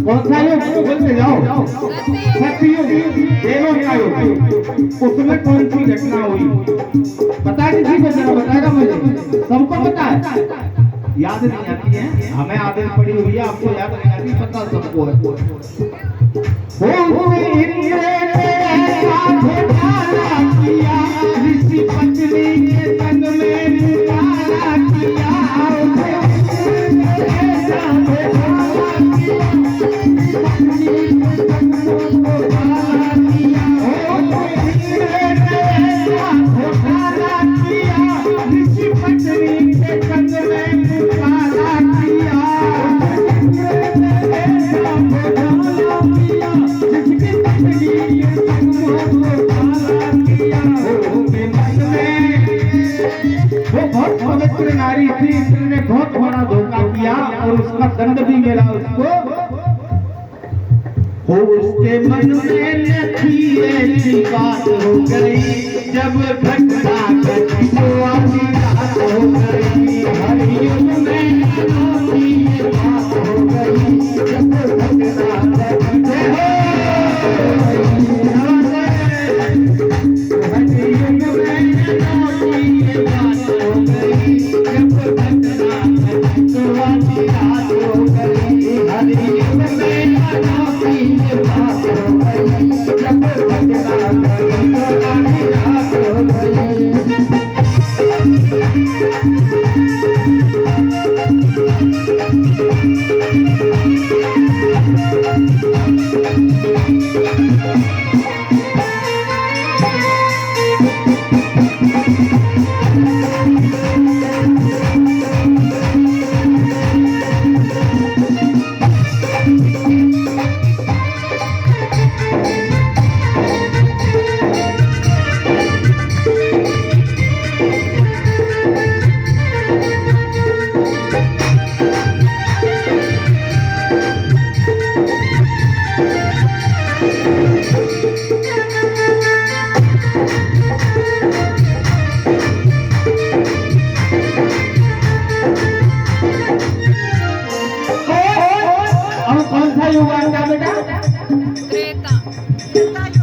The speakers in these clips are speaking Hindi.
कौन सा योग बोलते जाओ? सत्युग, देवों का योग। उसमें कौन सी घटना हुई पता है किसी को? जरा बताएगा मुझे। सबको पता है? याद नहीं आती है? हमें आदत पड़ी हुई है, आपको याद नहीं आती, पता सबको है। ऋषि पत्नी के संग में मुताला किया। नारी थी, इसने बहुत बड़ा धोखा किया और उसका दंड भी मिला उसको। हो उसके मन में थी ऐसी बात हो गई, जब घटना घटी तो आधी रात हो गई। हरियुग में अनोखी बात हो गई, जब घटना घटी तो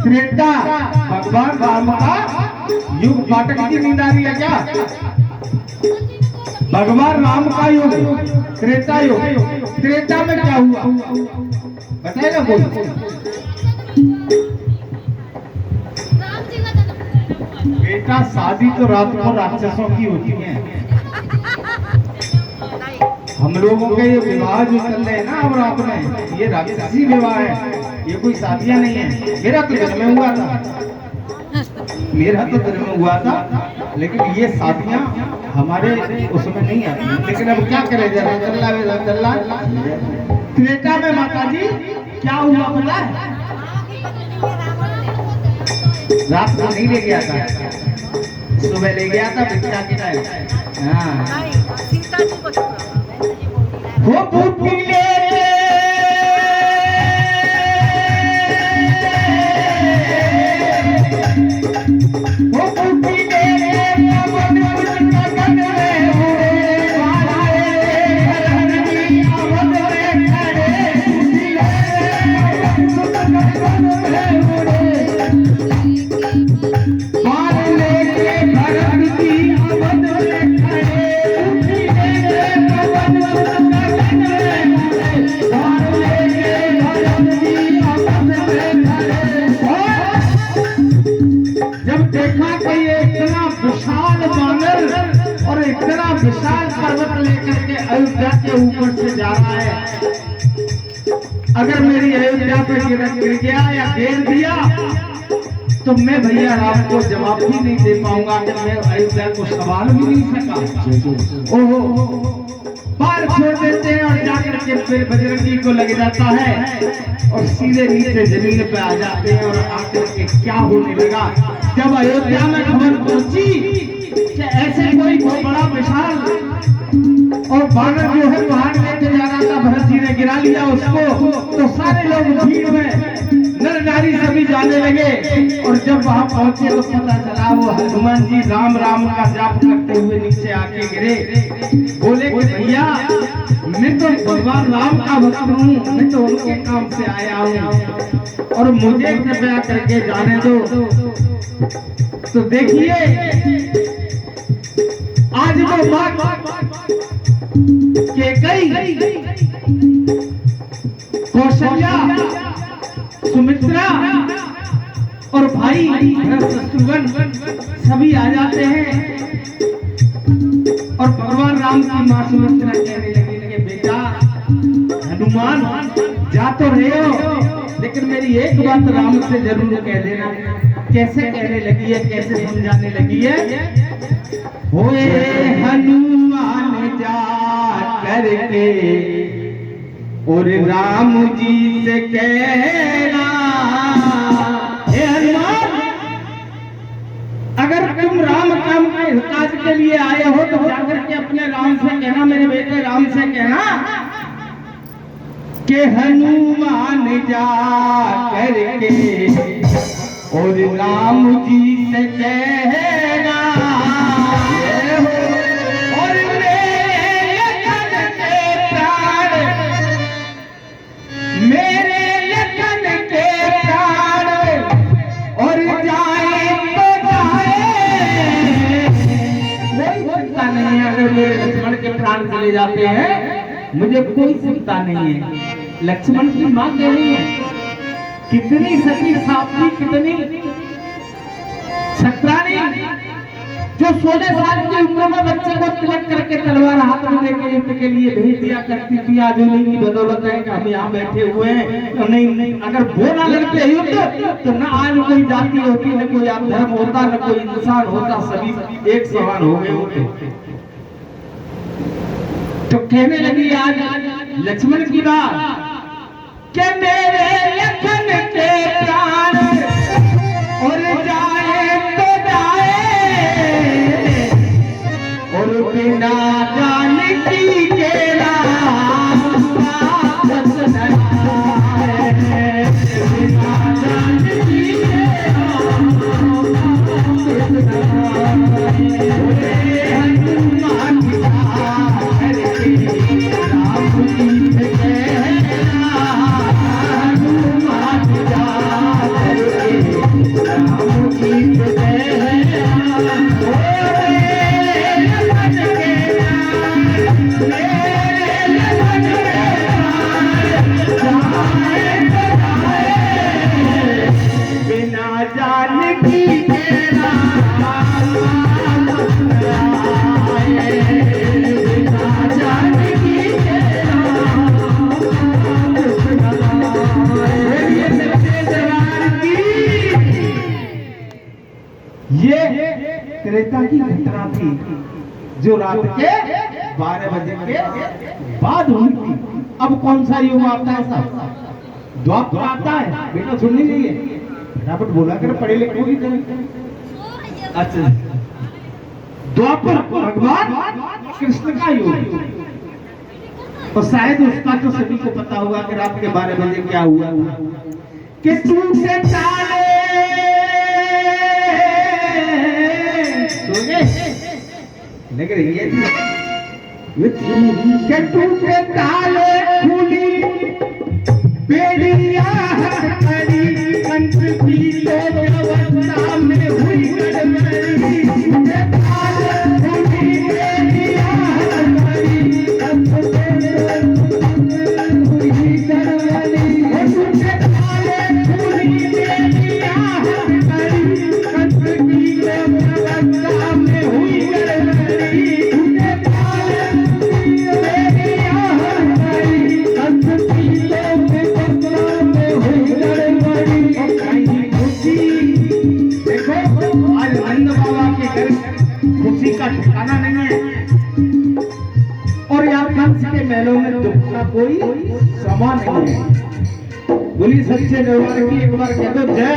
त्रेता। भगवान राम का युग फाटक की नींद आ रही है क्या? भगवान राम का युग त्रेता युग। त्रेता में क्या हुआ बताएगा बोल? बेटा शादी तो रात को राक्षसों की होती है। हम लोगों के ये विवाह जो चल रहे हैं ना अब रात में, ये राक्षसी विवाह है, ये कोई शादियां नहीं है। मेरा तो घर में हुआ था, मेरा तो घर में हुआ था, लेकिन ये शादियां हमारे उसमें नहीं आती। लेकिन अब क्या करें, जरा चल रहा। त्रेता में माता जी क्या हुआ पता है? रात को नहीं ले गया था, सुबह ले गया था भिक्षा की टाइम। हाँ वो बूटी ले विशाल पर्वत लेकर के अयोध्या के ऊपर से जा रहा है। अगर मेरी अयोध्या पे गिर गया या घेर दिया तो मैं भैया राम को जवाब भी नहीं दे पाऊंगा कि मैं अयोध्या को संभाल भी नहीं सका। ओहो बार छोड़ देते हैं और जाकर के फिर बजरंगी को लग जाता है और सीधे नीचे जमीन पे आ जाते हैं। और आकर के क्या होने लगा, जब अयोध्या में खबर पहुंची कि ऐसे कोई बहुत बड़ा विशाल और बानर जो है पहाड़ लेके जा रहा था, भरत जी ने गिरा लिया उसको, तो सारे लोग भीड़ में नर नारी सभी जाने लगे। और जब वहां पहुंचे तो पता चला वो हनुमान जी राम राम का जाप करते हुए नीचे आके गिरे। बोले कि भैया मैं तो भगवान राम का भक्त हूँ, मैं तो उनके काम से आया हूँ और मुझे कृपया करके जाने दो। तो देखिए आज वो बात के कई कौशल्या, सुमित्रा और भाई भरत शत्रुघ्न सभी आ जाते हैं। और भगवान राम की मां सुमित्रा कहने लगे बेटा हनुमान जा तो रहे हो, लेकिन मेरी एक बात राम से जरूर कह देना। कैसे कहने लगी है, कैसे समझाने लगी है, होए हनुमान जा करके और राम जी से कहना, हे हनुमान अगर तुम राम काम के काज के लिए आए हो तो जाकर के अपने राम से कहना, मेरे बेटे राम से कहना कि हनुमान जा करके और राम जी से कहना, और मेरे लखन के प्राण और जाए तो जाए, कोई चिंता नहीं है। अगर मेरे लक्ष्मण के प्राण चले जाते हैं मुझे कोई चिंता नहीं है। लक्ष्मण की मां कह रही है, कितनी सती सावती, कितनी छत्राणी, जो 16 साल की उम्र में बच्चे को तिलक करके तलवार हाथ में लेके युद्ध के लिए भेज दिया करती थी। आज उन्हीं की बदौलत है कि हम यहाँ बैठे हुए हैं। तो नहीं अगर वो ना लड़ते युद्ध तो ना आज कोई जाति होती, न कोई धर्म होता, न कोई इंसान होता, सभी एक समान हो गए होते। तो कहने लगी आज लक्ष्मण की बात कि मेरे लखन के प्राण और जाए तो जाए, और बिना जानकी के राम वापस न आए, बिना जानकी के राम वापस न आए। हनुमान करके राम जी से कहना, हनुमान जा करके राम जी से बिना जानकी के राम बिना जानकी के ये त्रेता की घटना थी जो रात के 12 बजे के बाद हुई थी। अब कौन सा युग आता है साहब? द्वापर आता है। बेटा सुननी नहीं है, फटाफट बोला कर, पढ़े लिखे की तरह। अच्छा, द्वापर भगवान कृष्ण का युग, और शायद उसका तो सभी को पता होगा कि रात के 12 बजे क्या हुआ कि टूटे ताले लग रही है कि टूटे ताले खुली बेड़िया हरी, कंठ की तो अवस्था में हुई गड़बड़ी, टूटे ताले खुली बेड़िया हरी, कंठ हुई गड़बड़ी, टूटे ताले खुली बेड़िया हरी, कंठ की तो अवस्था में हुई गड़बड़ी, टूटे ताले बेड़िया हरी, कंठ कोई समा नहीं है। बोली सच्चे व्यवहार की एक बार कह दो जय,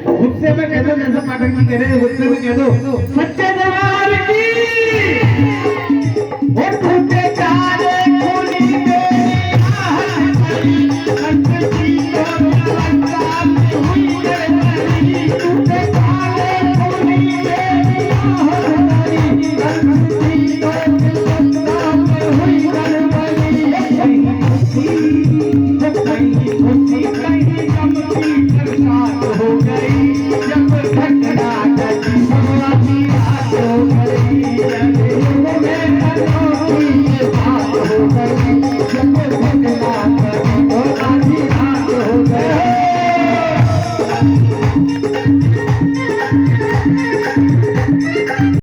गुस्से में कह दो जैसे पाठक जी कह रहे हैं, गुस्से में कह दो सच्चे व्यवहार की। और टूटे चारे खूनी मेरी आहट भरी, अंतरी और लंका में हुई गरबरी। टूटे चारे खूनी मेरी आहट भरी, अंतरी और लंका में हुई गरबरी। कहीं खुशी कहीं गम की बरसात हो गई, जब घटना घटी रात हो गई।